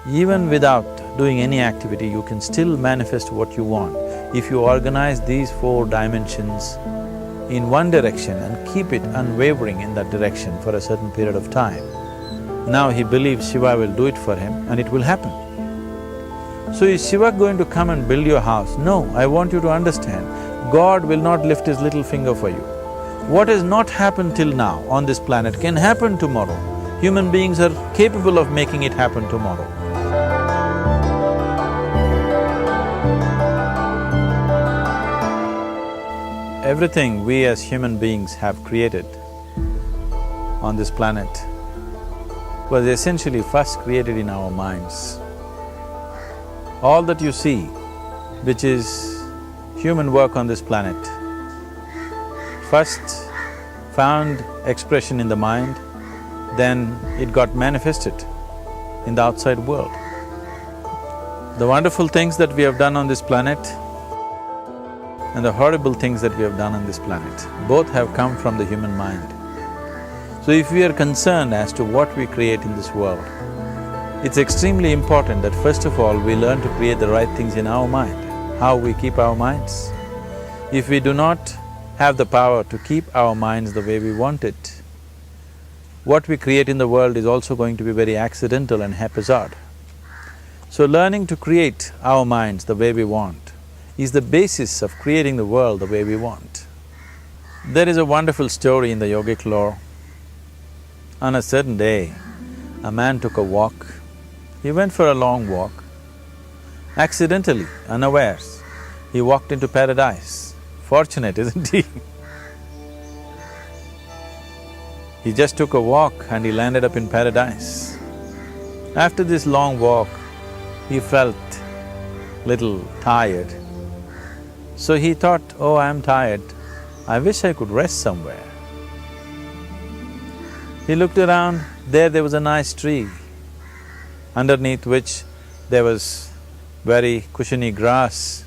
Even without doing any activity, you can still manifest what you want if you organize these 4 dimensions in one direction and keep it unwavering in that direction for a certain period of time. Now he believes Shiva will do it for him and it will happen. So is Shiva going to come and build your house? No, I want you to understand, God will not lift his little finger for you. What has not happened till now on this planet can happen tomorrow. Human beings are capable of making it happen tomorrow. Everything we as human beings have created on this planet was essentially first created in our minds. All that you see, which is human work on this planet, first found expression in the mind, then it got manifested in the outside world. The wonderful things that we have done on this planet and the horrible things that we have done on this planet, both have come from the human mind. So if we are concerned as to what we create in this world, it's extremely important that first of all we learn to create the right things in our mind. How we keep our minds? If we do not have the power to keep our minds the way we want it, what we create in the world is also going to be very accidental and haphazard. So learning to create our minds the way we want is the basis of creating the world the way we want. There is a wonderful story in the yogic lore. On a certain day, a man took a walk. He went for a long walk. Accidentally, unawares, he walked into paradise. Fortunate, isn't he? He just took a walk and he landed up in paradise. After this long walk, he felt little tired. So he thought, oh, I'm tired, I wish I could rest somewhere. He looked around, there was a nice tree, underneath which there was very cushiony grass.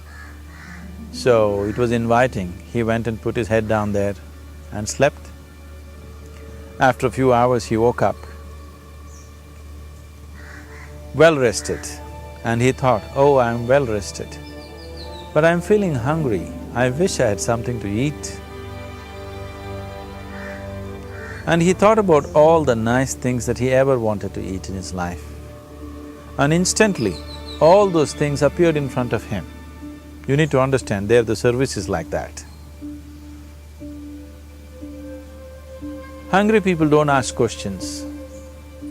So it was inviting. He went and put his head down there and slept. After a few hours, he woke up, well rested, and he thought, oh, I'm well rested, but I'm feeling hungry, I wish I had something to eat. And he thought about all the nice things that he ever wanted to eat in his life. And instantly, all those things appeared in front of him. You need to understand, there the service is like that. Hungry people don't ask questions.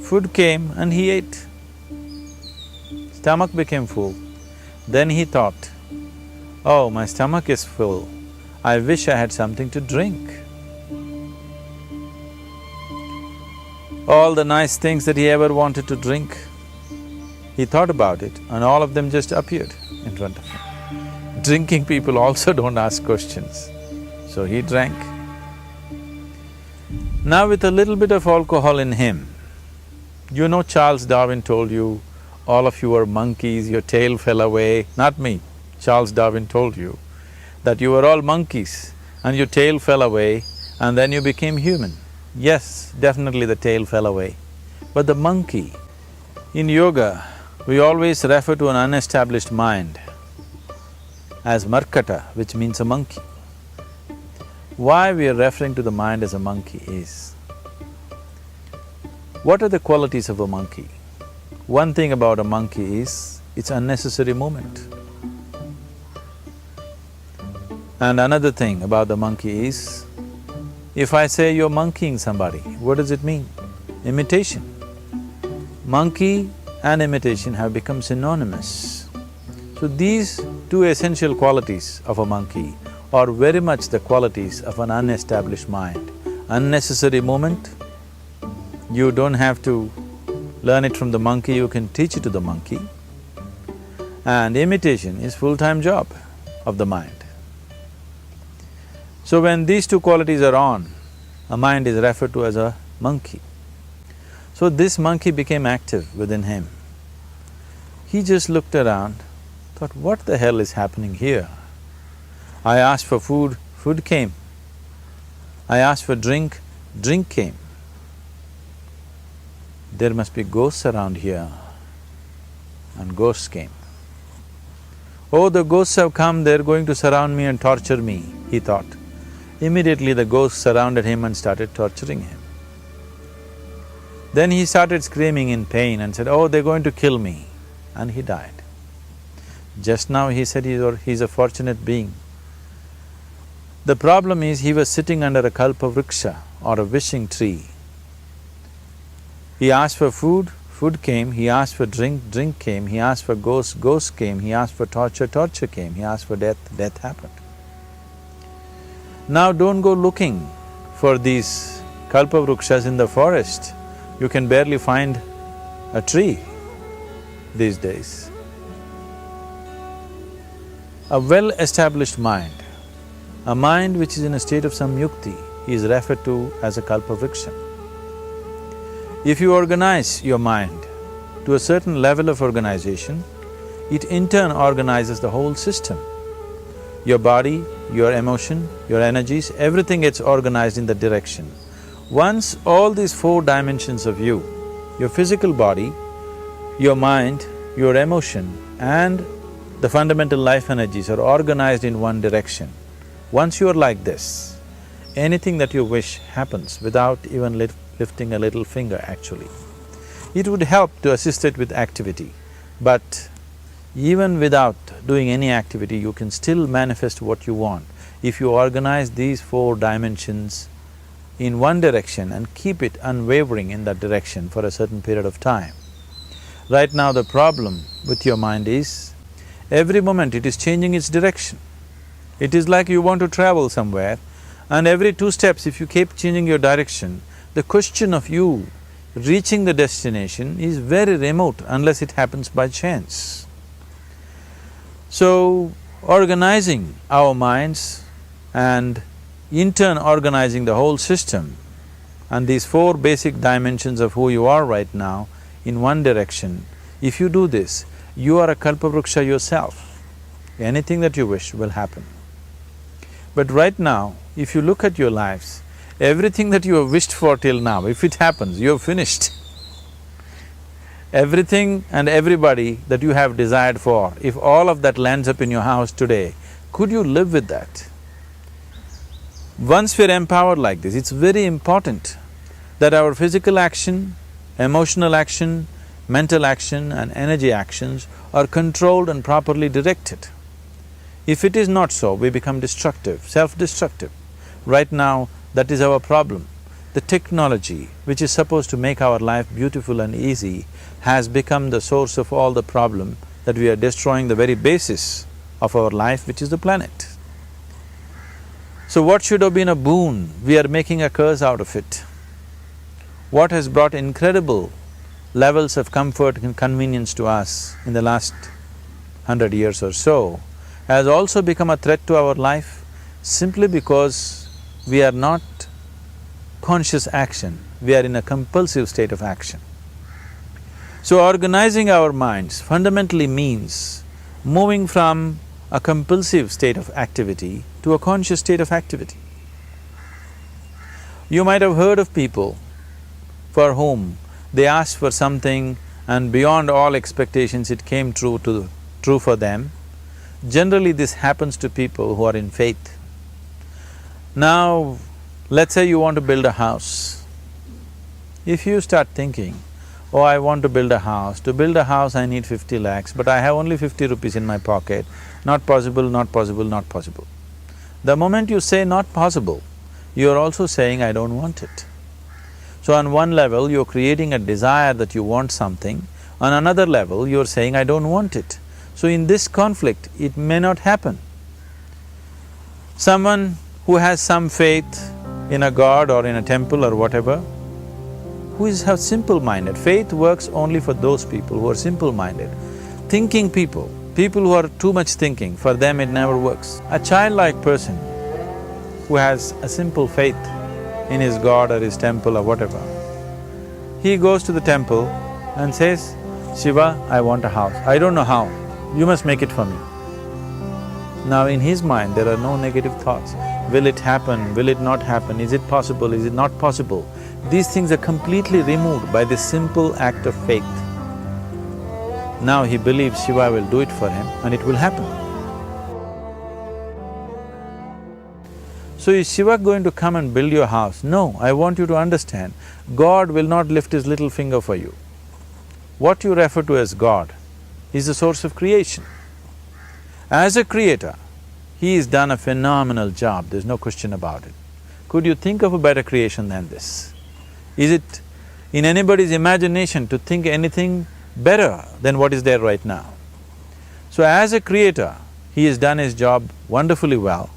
Food came and he ate. Stomach became full. Then he thought, oh, my stomach is full, I wish I had something to drink. All the nice things that he ever wanted to drink, he thought about it and all of them just appeared in front of him. Drinking people also don't ask questions, so he drank. Now with a little bit of alcohol in him, you know Charles Darwin told you, all of you are monkeys, your tail fell away. Not me, Charles Darwin told you that you were all monkeys and your tail fell away and then you became human. Yes, definitely the tail fell away. But the monkey, in yoga, we always refer to an unestablished mind as markata, which means a monkey. Why we are referring to the mind as a monkey is, what are the qualities of a monkey? One thing about a monkey is, it's unnecessary movement. And another thing about the monkey is, if I say you're monkeying somebody, what does it mean? Imitation. Monkey and imitation have become synonymous. So these two essential qualities of a monkey are very much the qualities of an unestablished mind. Unnecessary movement, you don't have to learn it from the monkey, you can teach it to the monkey. And imitation is full-time job of the mind. So when these two qualities are on, a mind is referred to as a monkey. So this monkey became active within him. He just looked around, thought, what the hell is happening here? I asked for food, food came. I asked for drink, drink came. There must be ghosts around here. and ghosts came. Oh, the ghosts have come, they're going to surround me and torture me, he thought. Immediately the ghosts surrounded him and started torturing him. Then he started screaming in pain and said, oh, they're going to kill me, and he died. Just now he said he's a fortunate being. The problem is he was sitting under a kalpa vriksha or a wishing tree. He asked for food, food came, he asked for drink, drink came, he asked for ghost, ghost came, he asked for torture, torture came, he asked for death, death happened. Now don't go looking for these kalpa vrikshas in the forest. You can barely find a tree these days. A well-established mind, a mind which is in a state of samyukti, is referred to as a kalpa vriksha. If you organize your mind to a certain level of organization, it in turn organizes the whole system. Your body, your emotion, your energies, everything gets organized in that direction. Once all these four dimensions of you, your physical body, your mind, your emotion and the fundamental life energies are organized in one direction, once you are like this, anything that you wish happens without even lifting a little finger actually. It would help to assist it with activity, but even without doing any activity, you can still manifest what you want if you organize these four dimensions in one direction and keep it unwavering in that direction for a certain period of time. Right now the problem with your mind is, every moment it is changing its direction. It is like you want to travel somewhere and every 2 steps if you keep changing your direction, the question of you reaching the destination is very remote unless it happens by chance. So, organizing our minds and in turn organizing the whole system and these 4 basic dimensions of who you are right now in one direction, if you do this, you are a kalpavruksha yourself. Anything that you wish will happen. But right now, if you look at your lives, everything that you have wished for till now, if it happens, you have finished. Everything and everybody that you have desired for, if all of that lands up in your house today, could you live with that? Once we're empowered like this, it's very important that our physical action, emotional action, mental action and energy actions are controlled and properly directed. If it is not so, we become destructive, self-destructive. Right now, that is our problem. The technology, which is supposed to make our life beautiful and easy, has become the source of all the problem that we are destroying the very basis of our life, which is the planet. So what should have been a boon, we are making a curse out of it. What has brought incredible levels of comfort and convenience to us in the last 100 years or so has also become a threat to our life simply because we are not conscious action, we are in a compulsive state of action. So organizing our minds fundamentally means moving from a compulsive state of activity to a conscious state of activity. You might have heard of people for whom they asked for something and beyond all expectations it came true for them. Generally this happens to people who are in faith. Now, let's say you want to build a house. If you start thinking, oh, I want to build a house, to build a house I need 50 lakhs, but I have only 50 rupees in my pocket, not possible, not possible, not possible. The moment you say not possible, you are also saying I don't want it. So on one level, you're creating a desire that you want something, on another level, you're saying I don't want it. So in this conflict, it may not happen. Someone who has some faith in a god or in a temple or whatever, who is simple-minded, faith works only for those people who are simple-minded. Thinking people, people who are too much thinking, for them it never works. A childlike person who has a simple faith in his god or his temple or whatever, he goes to the temple and says, Shiva, I want a house. I don't know how, you must make it for me. Now in his mind there are no negative thoughts. Will it happen? Will it not happen? Is it possible? Is it not possible? These things are completely removed by this simple act of faith. Now he believes Shiva will do it for him and it will happen. So is Shiva going to come and build your house? No, I want you to understand, God will not lift his little finger for you. What you refer to as God is the source of creation. As a creator, he has done a phenomenal job, there's no question about it. Could you think of a better creation than this? Is it in anybody's imagination to think anything better than what is there right now? So as a creator, he has done his job wonderfully well.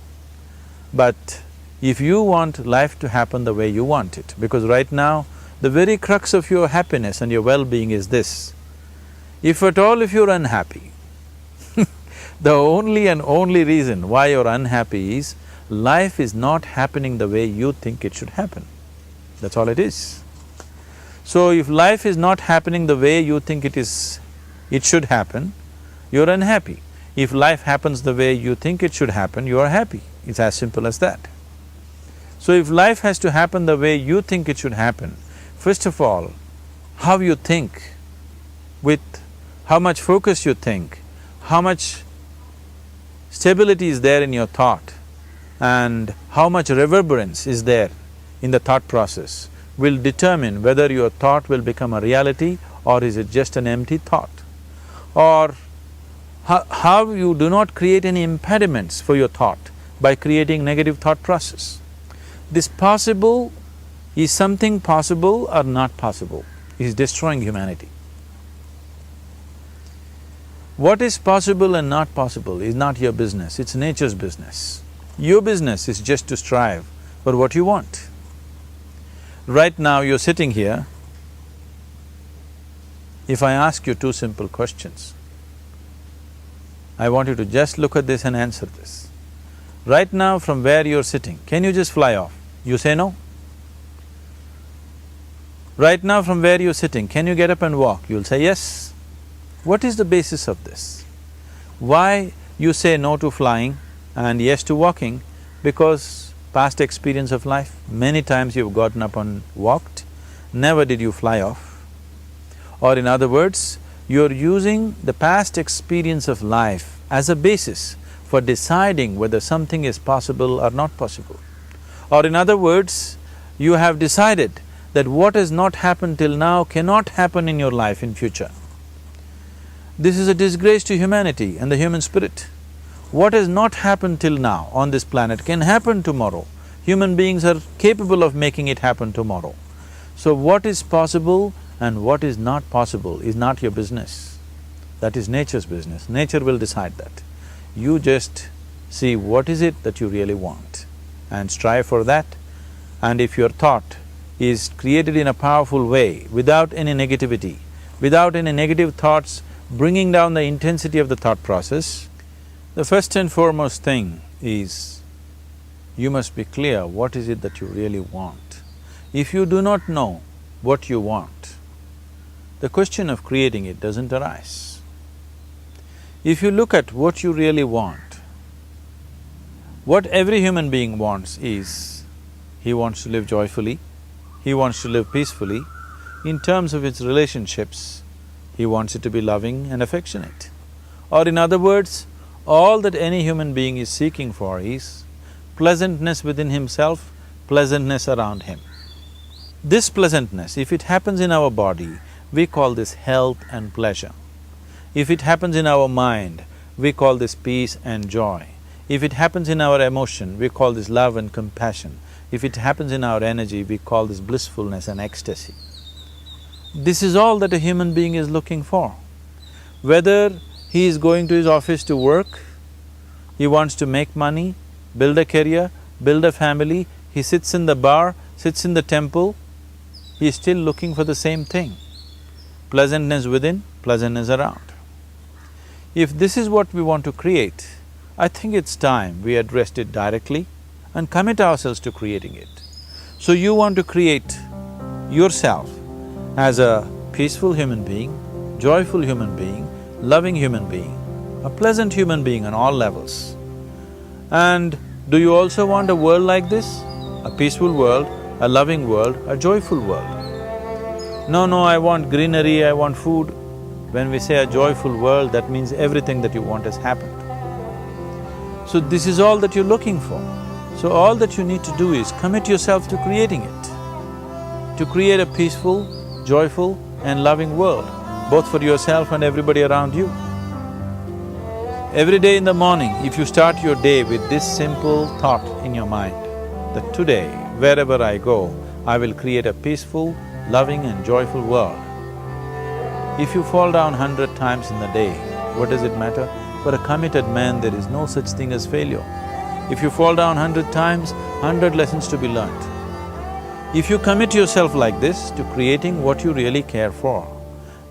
But if you want life to happen the way you want it, because right now, the very crux of your happiness and your well-being is this, if at all if you're unhappy, the only and only reason why you're unhappy is life is not happening the way you think it should happen. That's all it is. So if life is not happening the way you think it should happen, you're unhappy. If life happens the way you think it should happen, you are happy. It's as simple as that. So if life has to happen the way you think it should happen, first of all, how you think, with how much focus you think, how much stability is there in your thought, and how much reverberance is there in the thought process will determine whether your thought will become a reality or is it just an empty thought. Or how you do not create any impediments for your thought by creating negative thought process. This possible is something possible or not possible, is destroying humanity. What is possible and not possible is not your business, it's nature's business. Your business is just to strive for what you want. Right now you're sitting here, if I ask you two simple questions, I want you to just look at this and answer this. Right now from where you're sitting, can you just fly off? You say no. Right now from where you're sitting, can you get up and walk? You'll say yes. What is the basis of this? Why you say no to flying and yes to walking? Because past experience of life, many times you've gotten up and walked, never did you fly off. Or in other words, you're using the past experience of life as a basis for deciding whether something is possible or not possible. Or in other words, you have decided that what has not happened till now cannot happen in your life in future. This is a disgrace to humanity and the human spirit. What has not happened till now on this planet can happen tomorrow. Human beings are capable of making it happen tomorrow. So what is possible and what is not possible is not your business. That is nature's business. Nature will decide that. You just see what is it that you really want and strive for that. And if your thought is created in a powerful way, without any negativity, without any negative thoughts bringing down the intensity of the thought process, the first and foremost thing is you must be clear what is it that you really want. If you do not know what you want, the question of creating it doesn't arise. If you look at what you really want, what every human being wants is, he wants to live joyfully, he wants to live peacefully. In terms of its relationships, he wants it to be loving and affectionate. Or in other words, all that any human being is seeking for is pleasantness within himself, pleasantness around him. This pleasantness, if it happens in our body, we call this health and pleasure. If it happens in our mind, we call this peace and joy. If it happens in our emotion, we call this love and compassion. If it happens in our energy, we call this blissfulness and ecstasy. This is all that a human being is looking for. Whether he is going to his office to work, he wants to make money, build a career, build a family, he sits in the bar, sits in the temple, he is still looking for the same thing. Pleasantness within, pleasantness around. If this is what we want to create, I think it's time we addressed it directly and commit ourselves to creating it. So you want to create yourself as a peaceful human being, joyful human being, loving human being, a pleasant human being on all levels. And do you also want a world like this? A peaceful world, a loving world, a joyful world? No, I want greenery, I want food. When we say a joyful world, that means everything that you want has happened. So this is all that you're looking for. So all that you need to do is commit yourself to creating it, to create a peaceful, joyful and loving world, both for yourself and everybody around you. Every day in the morning, if you start your day with this simple thought in your mind, that today, wherever I go, I will create a peaceful, loving and joyful world. If you fall down 100 times in the day, what does it matter? For a committed man, there is no such thing as failure. If you fall down 100 times, 100 lessons to be learnt. If you commit yourself like this to creating what you really care for,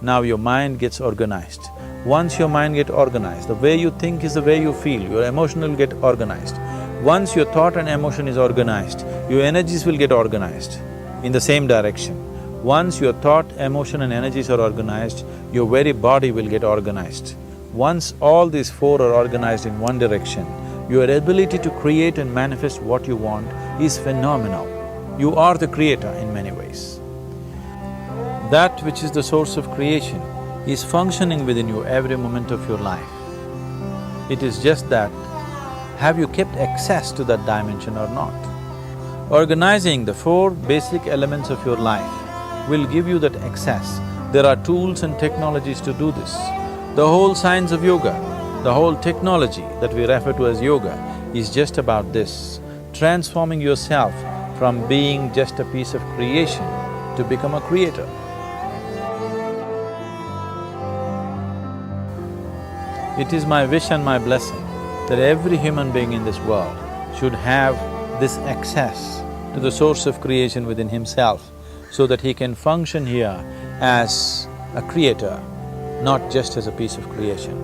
now your mind gets organized. Once your mind gets organized, the way you think is the way you feel, your emotion will get organized. Once your thought and emotion is organized, your energies will get organized in the same direction. Once your thought, emotion and energies are organized, your very body will get organized. Once all these four are organized in one direction, your ability to create and manifest what you want is phenomenal. You are the creator in many ways. That which is the source of creation is functioning within you every moment of your life. It is just that, have you kept access to that dimension or not? Organizing the four basic elements of your life will give you that access. There are tools and technologies to do this. The whole science of yoga, the whole technology that we refer to as yoga is just about this, transforming yourself from being just a piece of creation to become a creator. It is my wish and my blessing that every human being in this world should have this access to the source of creation within himself so that he can function here as a creator, not just as a piece of creation.